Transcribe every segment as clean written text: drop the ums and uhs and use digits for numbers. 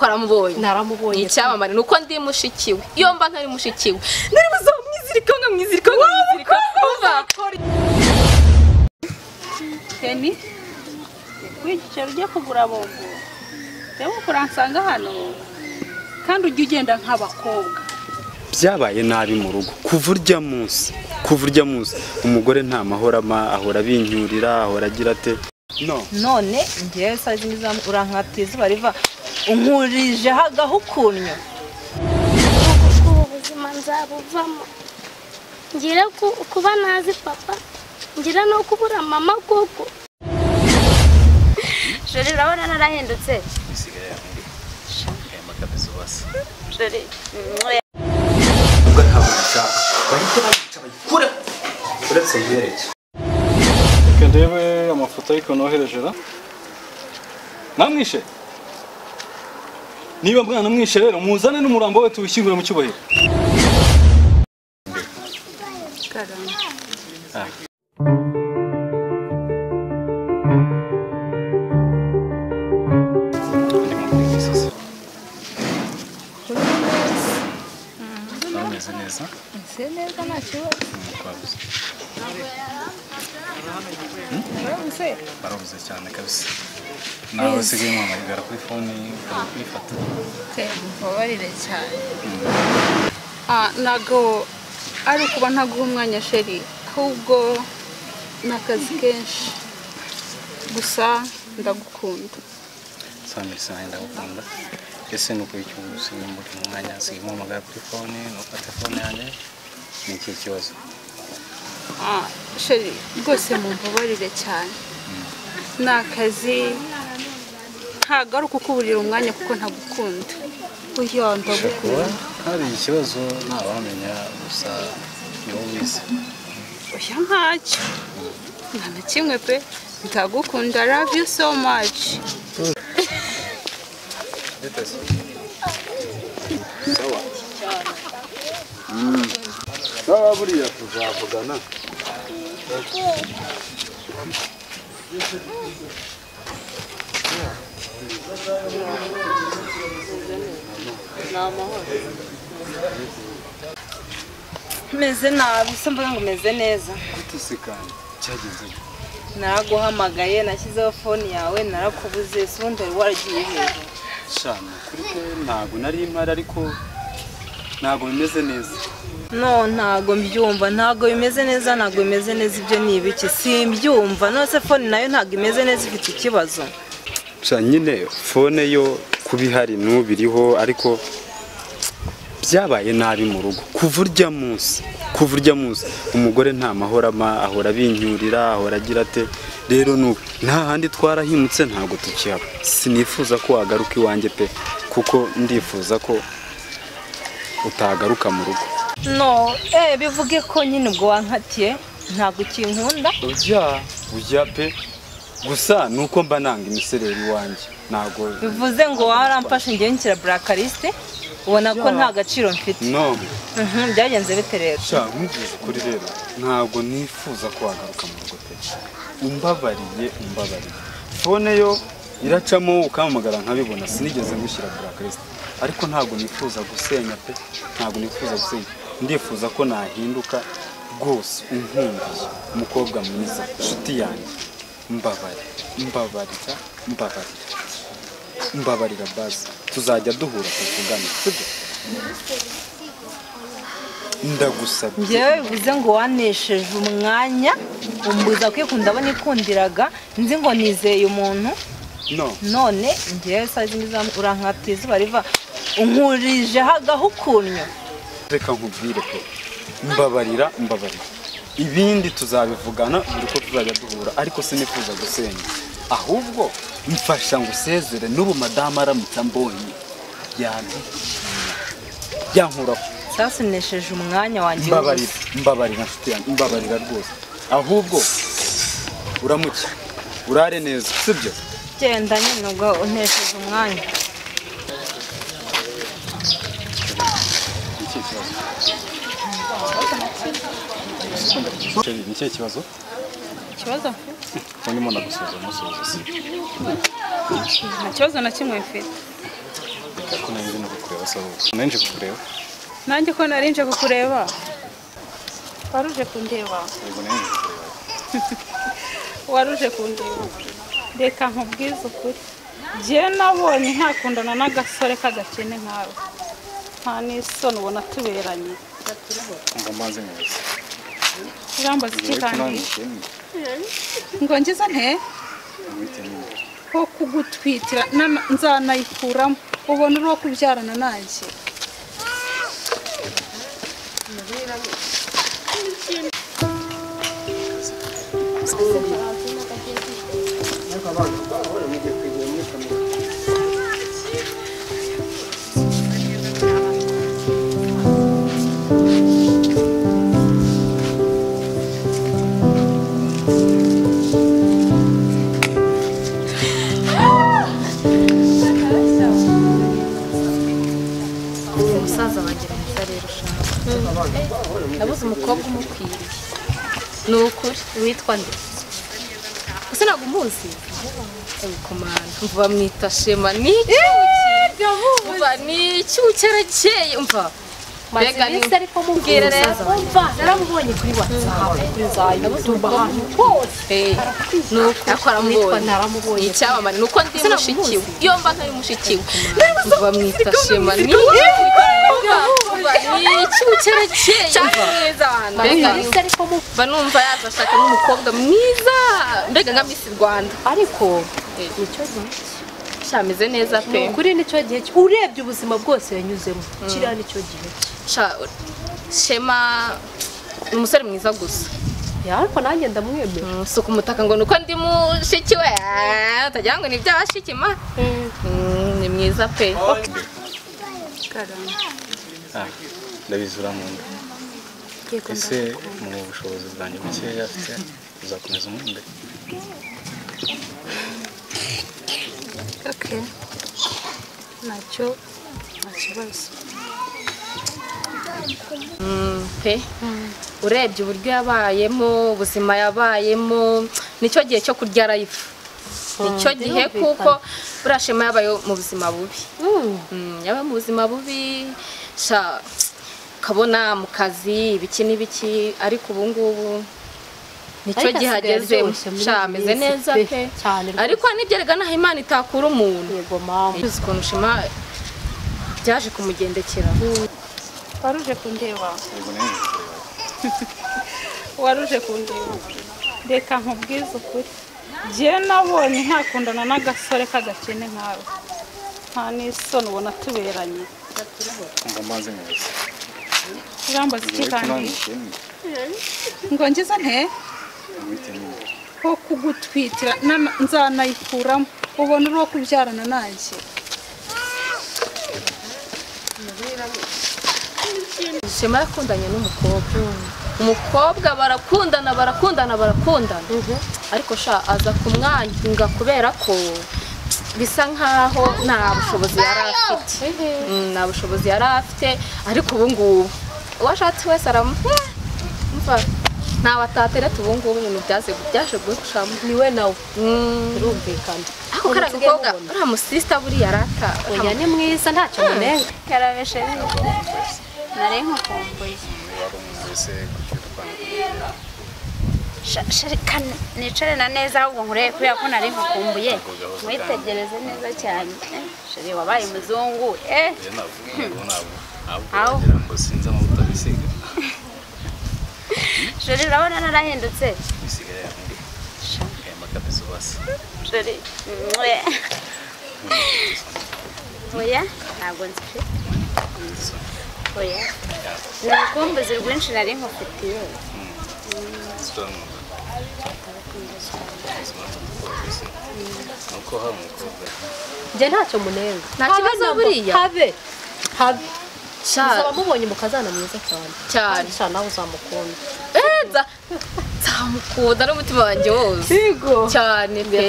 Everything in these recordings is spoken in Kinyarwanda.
Kwaramubonye naramubonye icyamamare nuko ndi mushikiwe iyo mba ntari mushikiwe nari bazamwizirika uva Teni kwigicero ujye kugura bombo rero kuransanga hano kandi ujye ugenda nk'abakobwa byabaye nabi mu rugo kuvurya munsi umugore nta mahorama ahora binyurira ahora agira ate none ngiye sazi nizamu urankatiza bariva unkurije hagaho ukunyo ubuzima nzabuvamo ngira kuba nazi papa ngira no kubura mama koko Jeri urabona narahindutse isigaye aya makabizo base Jeri ubwo ntabwo bahita bayikura uretse yereke ndebe amafoto ariko nohereje ra namwishe niba mwana mwishe rero muzane n'umurambo we tuwishyingure mu cyubahiro neza nta kibazo barabuze cyane kabisa nawe usigaye mwamagara kuri fone kwifata mubabarire cyane nago ari kuba ntaguha umwanya sheri ahubwo nakazi kenshi gusa ndagukunda sana ndagukunda ese nuko icyo usigaye muri umwanya usigaye mwamagara kuri fone nufata fone yanjye ni iki kibazo sheri rwose mumbabarire cyane nakazi ntago ari kukuburira umwanya kuko ntagukunda uyo ndagukunda hari ikibazo ntabamenya gusa niwo wize oya ntacyo nta na kimwe pe ndagukunda love you so much sawa buriya tuzavugana meze nabi se mvuga ngo meze neza tusikanye cyagenze naraguhamagaye nashyizeho fone yawe narakubuze sundi wari waragiye hejuru shana kuri ko ntago nari impari ariko ntago bimeze neza ntago mbyumva ntago bimeze neza ntago bimeze neza ibyo ni ibiki simbyumva nose fone nayo ntago imeze neza ifite ikibazo nyine fone yo kubihari n'ubiriho ariko byabaye nabi mu rugo kuvurya munsi umugore nta mahorama ahora binyurira ahora agira ate rero nta handi twarahimutse ntago tukihaba sinifuza ko wagaruka iwanjye pe kuko ndifuza ko utagaruka mu rugo bivuge ko nyine ubwo wankatiye ntago ukinkunda ujya pe gusa nuko mba nanga imisereri wanjye ntago bivuze ngo waramfashe ngiye nkira blacklist ubona ko nta gaciro mfite byagenze bite rero nkubwiza kuri rero ntago nifuza ko wagaruka mu rugo pe umbabariye fone yo iracamo ukamamagara nkabibona sinigeze ngushyira blacklist ariko ntago nifuza gusenya pe ndifuza ko nahinduka rwose unkundiye umukobwa mwiza inshuti yanjye mbabarira basi tuzajya duhura kuvugana sibyo ndagusabye njyewe bivuze ngo wanesheje umwanya umbuza kwikunda abo nikundiraga nzi ngo nizeye umuntu none njyewe sazi nizamu urankatiza bariva unkurije hagaho ukunyo reka nkubwire pe mbabarira ibindi tuzabivugana buri ko tuzajya duhura ariko sinifuza gusenya ahubwo mfasha ngo usezere n'ubu madamu aramutse ambonye yankuraho sasa unesheje umwanya wanjye mbabarira nshuti yanjye mbabarira rwose ahubwo uramuke urare neza sibyo genda nyine ubwo unesheje umwanya ni cyo kibazo ndimo ndagusuzuma nta kibazo na kimwe mfite ko nanjye no kukureba so nanjye kukureba nanjye ko narinje kukureba waruje kundeba yego nanjye kukureba waruje kundeba reka nkubwize ukuri jye nabonye ntakundana n'agasore k'agakene nkawe nta n'isoni ubona tuberanye umva mbanze neza urambaza iki kandi ngo ngize nte ko kugutwitira nzanayikuramo ubona uri uwo kubyarana nanjye umusaza wanjye mwiza rero ushaka nabuze umukobwa umukwiriye ni ukuri witwa nde ese ntabwo umuzi komanda umva bamwita shema ni icyuki arakeye umva mbega ni ariko mubwira rero umva naramubonye kuri WhatsApp kuri zayi nabuze ahantu hose ni ukuri akora mubonye icyamamare ni uko ndi mushikiwe iyo mba ntari mushikiwe bamwita shema ni icyuki arakeye mbega banumva yazashaka n'umukobwa mwiza mbega nka Miss Rwanda ariko nicyo gihe cyameze neza pe kuri nicyo gihe urebye ubuzima bwose yanyuzemo kiriya nicyo gihe shema ni umusore mwiza gusa ariko nanjye ndamwemera si ukumutaka ngo nuko ndi mushiki we utagira ngo ni iby'abashiki ma ni mwiza pe ndabizura mu nda ese mu bushobozi bwanjye bukeya afite uzakomeza umwumbe ntacyo nta kibazo pe urebye uburyo yabayemo ubuzima yabayemo nicyo gihe cyo kurya life nicyo gihe kuko buriya shema yabaye mu buzima bubi yabaye mu buzima bubi ukabona mu kazi ibiki n'ibiki ariko ubu ngubu nicyo gihe agezemo ameze neza pe ariko n'ibyerega naho Imana itakura umuntu uzi ukuntu shema byaje kumugendekera waruje kundeba yego nanjye kukureba waruje kundeba reka nkubwize ukuri jye nabonye ntakundana n'agasore k'agakene nkawe nta n'isoni ubona tuberanye umva mbanze neza urambaza iki kandi ngo ngize nte ko kugutwitira nzanayikuramo ubona uri uwo kubyarana nanjye shema yakundanye n'umukobwa barakundana ariko aza kumwanga kubera ko bisa nkaho nta bushobozi yari afite ariko ubu ngubu uwashatse wese aramumva ntawe atatereta ubu ngubu ibintu byaje gucamo niwe nawe birumvikana ariko kariya gakobwa uriya musista buriya arata oya ni mwiza ntacyo munenga karabeshe nari nkukumbuye sharika nicare na neza ahubwo nkurebe kubera ko nari nkukumbuye mwitegereze neza cyane shari wabaye muzungu shari urabona narahindutse shari oya ntabwo nzi oya ni urukumbuzi rwinshi nari nkufitiye njye ntacyo munenga nta kibazo buriya habe uzaba mubonye umukazana mwiza cyane nawe uzamukunda nzamukunda n'umutima wanjye wose cyane pe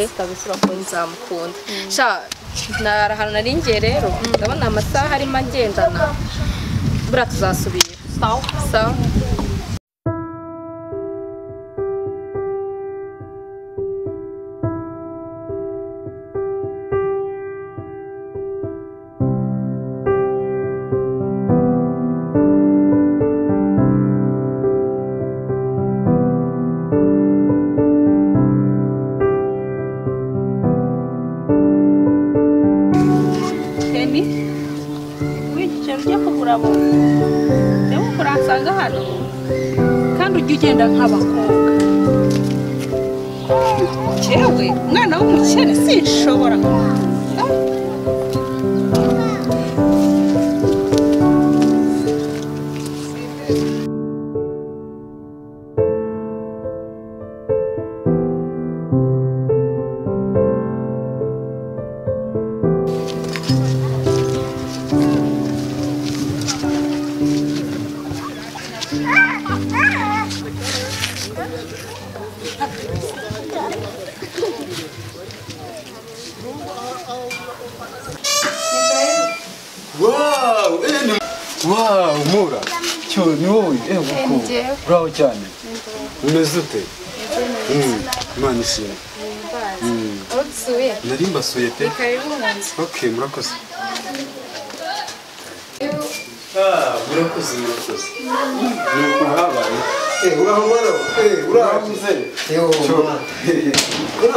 nzamukunda nari ahantu nari ngiye rero ndabona amasaha arimo agendana buriya tuzasubira sawa umugeni wigice ujya kugura abo rero uransanga hano kandi ujya ugenda nk'abakobwa jewe umwana w'umukene sinshobora Wow, Mura. Cyo ni wowe uko. Bravo cyane. Umeze ute? Imana ishimwe. Urutsuye. Nari mbasuye pe. Karibu munsi. Okay, murakoze. Murakoze. Nuko habaye. Uraho mwana? Uraho mzee.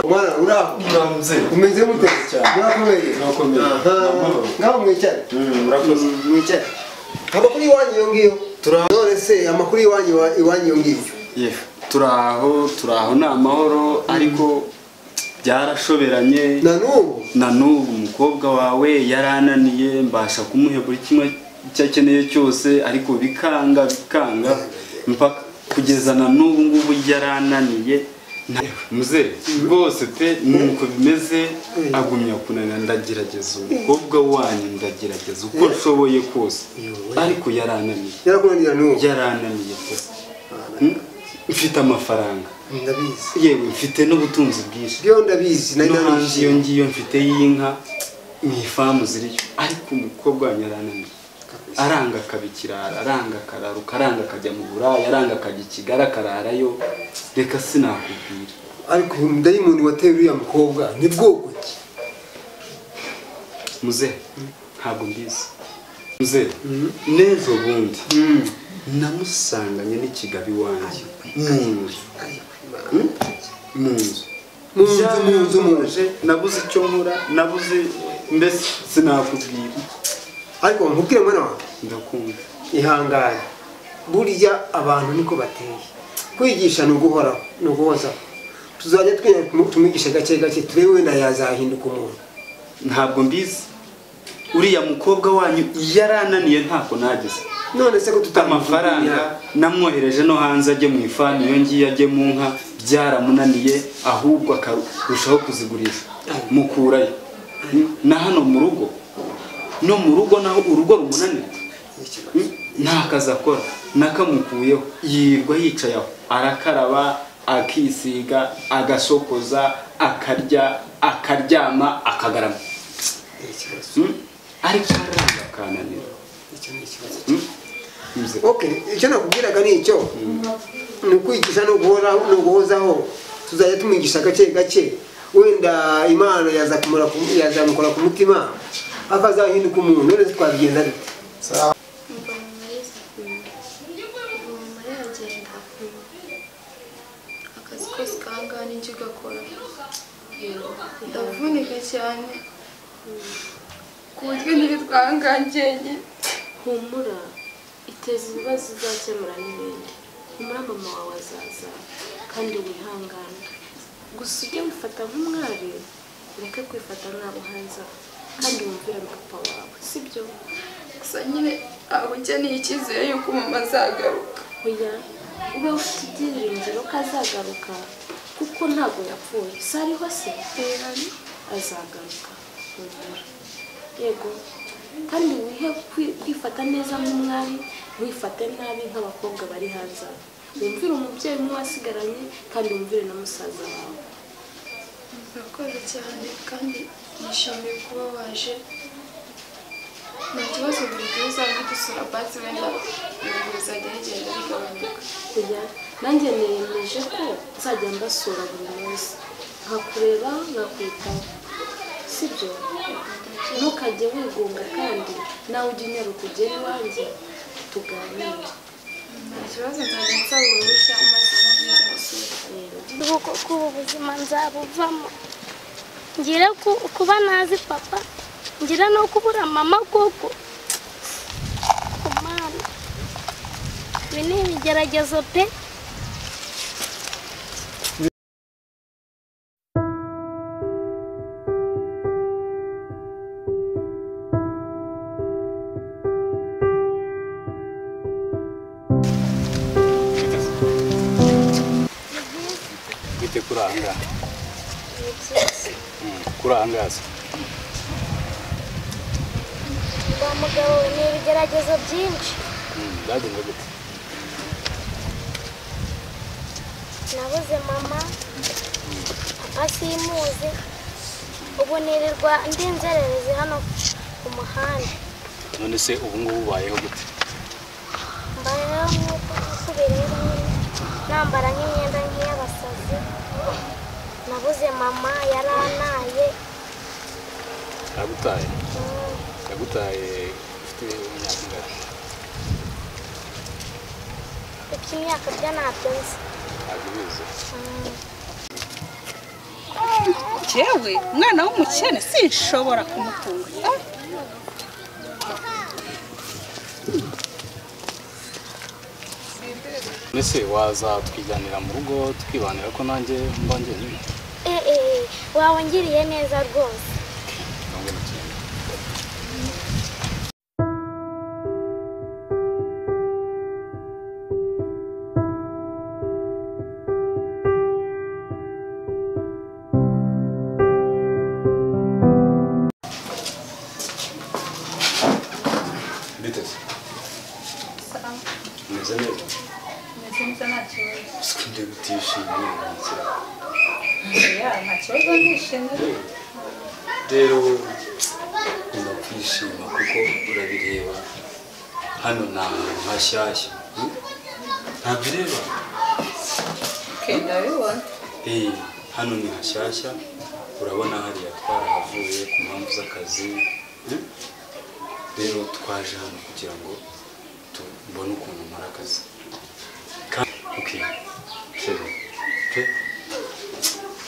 Mwana, uraho mzee. Umeze mute cyane? Murakomeye. Ngaho mwicyane. Murakoze. Mwicyane. Amakuru iwanyu yongiyo. None se amakuru iwanyu yongiyo. Ye, turaho ni amahoro ariko byarashoberanye. Na n'ubu umukobwa wawe yarananiye mbasha kumuhe buri kimwe cyakeneye cyose ariko bikanga mpaka kugeza na n'ubu ngubu yarananiye. Muze bose pe nuko bimeze agumya kunana ndagerageza umukobwa wanyu ndagerageza uko nshoboye kose ariko yarananiye. Yarananiye kose. Mfite amafaranga ndabizi yewe mfite n'ubutunzi bwinshi byo ndabizi iyo ngiyo mfite y'inka ni ifamu ziriyo ariko umukobwa wanyu yarananiye aranga kabikirara aranga kararuka aranga kajya mu buraya aranga kajya Kigali kararayo reka sinakubwira ariko ndayimuni wateye uriya mukobwa ni bwoko ki muze ntabwo mbizi muze nezo bundi namusanganye n'ikigabi wanjye munzu nabuze icyo nkora nabuze mbese sinakubwira ariko nkubwire mwana wawe ndakumva ihangane burya abantu niko bateye kwigisha no guhoraho no guhozaho tuzajya tumigisha gake gake turebe wenda yazahinduka umuntu ntabwo mbizi uriya mukobwa wanyu yarananiye ntako nagize none se ko amafaranga namwohereje no hanze ajye mu ifani iyo ngiye ajye mu nka byaramunaniye ahubwo akarushaho kuzigurisha mukurayo na hano mu rugo no mu rugo naho urugo rumunaniye nta kazi akora nakamukuyeho yirirwa yicaye aho arakaraba akisiga agasokoza akarya akaryama akagarama ariko aranga kananira okay icyo nakubwiraga ni icyo ni kwigisha no guhozaho tuzajya tumwigisha gake gake wenda Imana yazamukora ku mutima akazahinduka umuntu none twabigenza bite akazi kose kangana n'icyo ugakora ndavunika cyane ku buryo ntibitwangangenye humura iteza ibibazo uzakemura n'ibindi humura mama wawe azaza kandi wihangane gusa ujye wifata nk'umwari ureke kwifata nk'abuhanza kandi wumvire papa wawe sibyo gusa nyine aho ukeneye icyizere yuko mama azagaruka oya ube ufite ibyiringiro ko azagaruka kuko ntabwo yapfuye si ariho se azagaruka yego kandi wihe kwifata neza nk'umwari wifate nabi nk'abakobwa bari hanze wumvire umubyeyi umwe wasigaranye kandi wumvire na musaza wawe urakoze cyane kandi nishimiye kuba waje nta kibazo buri gihe uzajya udusura basi wenda ibintu bizajya bigenda bigabanuka nanjye niyemeje ko nzajya mbasura buri munsi nkakureba nkakwitaho sibyo ntukajye wigunga kandi nawe ujye unyaruka ugere iwanjye tuganire nta kibazo nzajya nsaba uruhushya maze nziza gusura kuko ubu buzima nzabuvamo ngire kuba nazi papa ngira no kubura mama koko kumana bine bigeragezo pe kuranga kurangaza wa mugabo ni ibigeragezo byinshi byagenze gute nabuze mama papa simuzi ubu nirirwa ndi nzererezi hano ku muhanda none se ubu ngubu ubayeho gute mbayeho nk'uko nasubiriye nambara nk'imyenda nk'iy'abasazi nabuze mama yaranaye yagutaye ufite imyaka ingana ufite imyaka byo ntabyo nzi ntabwo ubizi jewe umwana w'umukene sinshobora kumutunga mbese waza twiganira mu rugo tukibanira ko nanjye mba njyenyine wawangiriye neza rwose umeze neza sikinde gutishimye nta kibazo nishimye rero ugomba kwishima kuko urabireba hano ni ahantu hashyashya ntabwo ureba ndabibona hano ni hashyashya urabona hariya twarahavuye ku mpamvu z'akazi rero twaje hano kugira ngo tubone ukuntu nkora akazi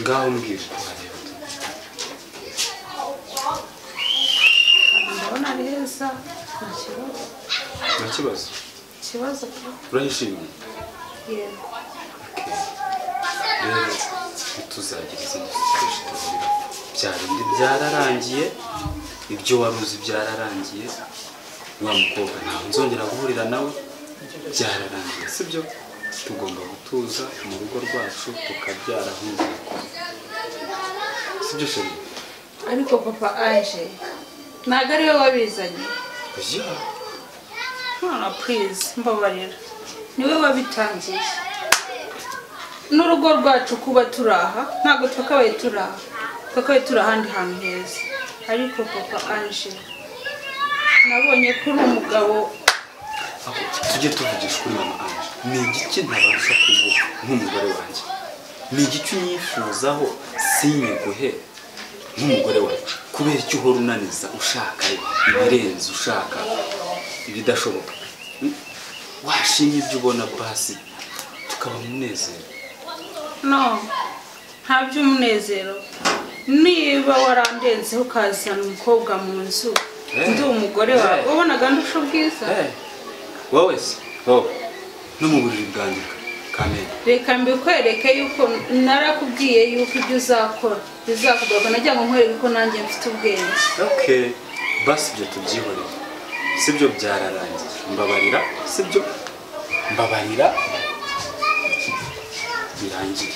ngaho mbwira uko hareba ndabona ari heza nta kibazo urahishimiye yego rero ntituzagira izindi zikoresha tubura bya bindi byararangiye ibyo wari uzi byararangiye wa mukobwa ntawe nzongera guhurira nawe byararangiye sibyo tugomba gutuza mu rugo rwacu tukabyara nk'inzego sibyo sheri ariko papa aje ntabwo ariwe wabizanye none please mbabarira niwe wabitangiye n'urugo rwacu kuba turaha ntabwo twakabaye turaha twakabaye turi ahandi hantu heza ariko papa aje nabonye ko uri umugabo tujye tuvugisha kuri mama anje ni igiki ntabasha kuguha nk'umugore wanjye ni igiki unyifuzaho sinyiguhe nk'umugore wacu kubera icyo uhora unaniza ushaka ibirenze ushaka ibidashoboka washimye ibyo ubona basi tukaba umunezero no nta by'umunezero niba warandenzeho ukazana umukobwa mu nzu ndi umugore wawe wabonaga ndusha ubwiza wowe se no mu buriri bwanjye kamere reka mbikwereke yuko narakubwiye yuko ibyo uzakora bizakugaruka najya ngo nkwereke ko nanjye mfite ubwenge basi ibyo tubyihorere sibyo byararangiye mbabarira sibyo mbabarira birangiye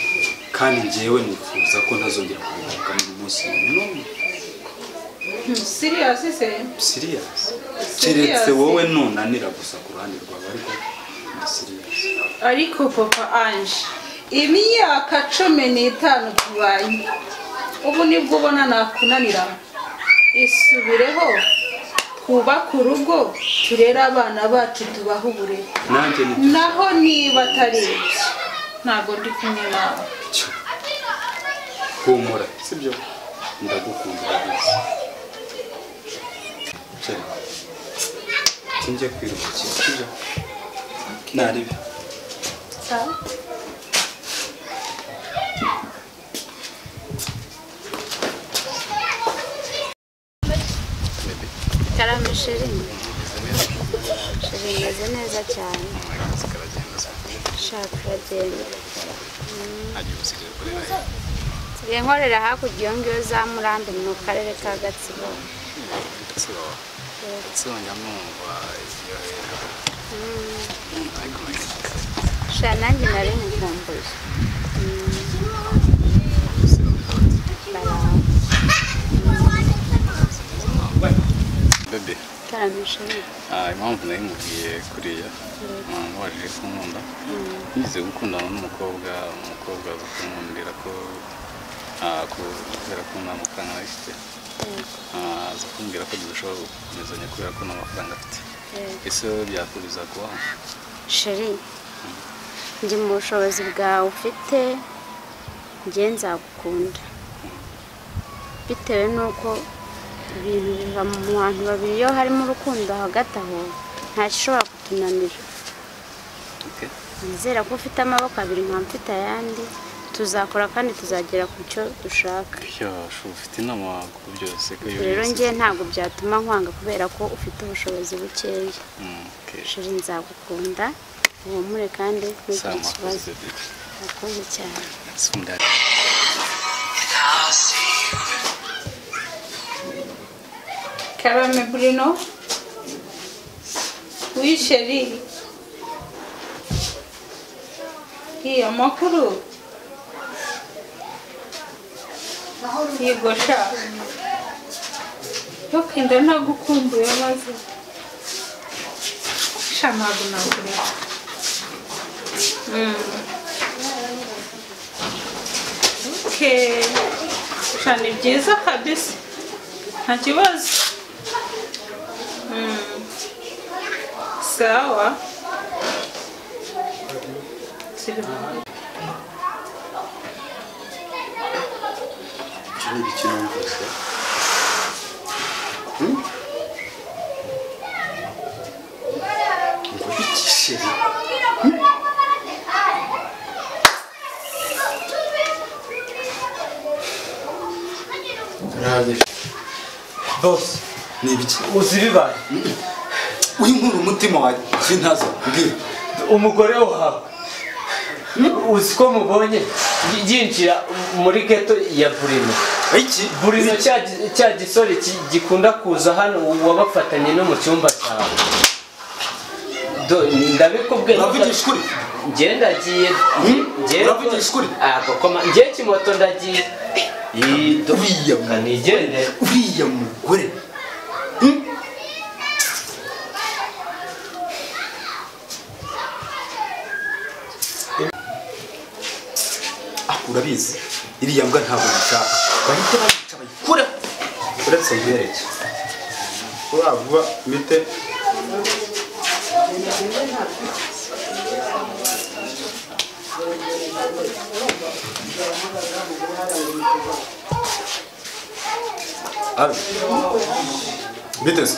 kandi njyewe nifuza ko ntazongera kubigaruka mu munsi n'umwe serious se serious keretse wowe nunanira gusa ku ruhande rwawe ariko ni serious ariko papa anje imyaka 15 tubaye ubu nibwo ubona nakunanira isubireho twubaka urugo turera abana bacu tubaho uburere naho niba atari ntabwo ndi kumwe nawe humura sibyo ndagukunda urabizi sinjya kwiruhukira sibyo naribi sawa Karame sheri meze neza cyane shaka agenda nsigaye nkorera hakurya iyo ngiyo za Murambi mu karere ka Gatsibo sha nanjye nari nkumbuye Bebe. Karame sheri. Impamvu nari mubwiye kuriya waje kunkunda nize gukundana n'umukobwa aza kumbwira ko kubera ko nta mafaranga afite aza kumbwira ko dushobora gukomezanya kubera ko nta mafaranga afite ese byakuriza kubaho sheri njye mu bushobozi bwawe ufite njye nzagukunda bitewe n'uko ibintu biva mu bantu babiri iyo harimo urukundo hagati aho nta gishobora kutunanira nizera ko ufite amaboko abiri nka mfite ayandi tuzakora kandi tuzagera ku cyo dushaka ufite inama ku byose rero njye ntabwo byatuma nkwanga kubera ko ufite ubushobozi bukeya sheri nzagukunda uhumure kandi ntugire ikibazo urakoze cyane Karame Bruno. Oui chérie. Iyo makuru. Yego sha. Yokenda nagukumbuye maze. Sha ntabwo nakureka. Okay. Sha ni byiza kabisa. Nta kibazo. Sawa. Boss, ni ibiki? Uzi bibaye? Winkura umutima wawe sintazo mbwira. Umugore wawe uzi ko mubonye yinjira muri ghetto ya Burino. Iki? Burino cya gisore gikunda kuza hano wabafatanye no mu cyumba cyawe. Ndabikubwiye. Uravugisha ukuri? Njye ndagiye. Uravugisha ukuri? Koma njye kimoto ndagiye. Uriya kanigende. Uriya mugore. Urabizi iriya mbwa ntabwo bishaka bahita bayica bayikure uretse ibereke vuba mite biteze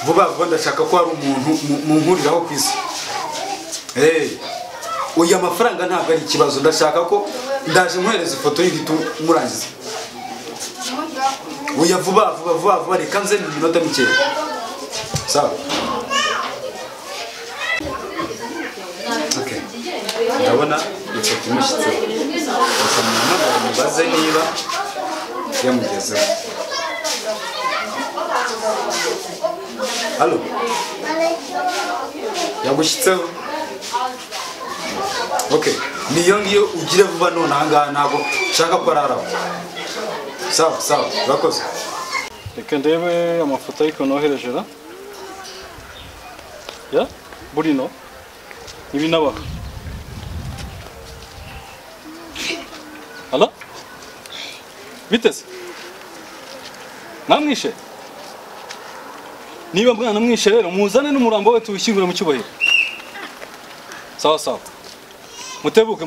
vuba ndashaka ko hari umuntu mu nkuriraho ku isi uyu amafaranga ntabwo ari ikibazo ndashaka ko ndaje nkohereza ifoto y'igito murangiza uya vuba reka nze mu minota mike sawa okay ndabona ifoto imushyitse gusa mubaze niba yamugezeho halo yagushyitseho okay niyo ngiyo ugire vuba none ahangaha ntabwo nshaka ko araraho sawa urakoze reka ndebe amafoto ariko nohereje ya Burino ibi nabaha halo biteze namwishe niba mwana mwishe rero muzane n'umurambo we tuwushyingure mu cyubahiro sawa mutebuke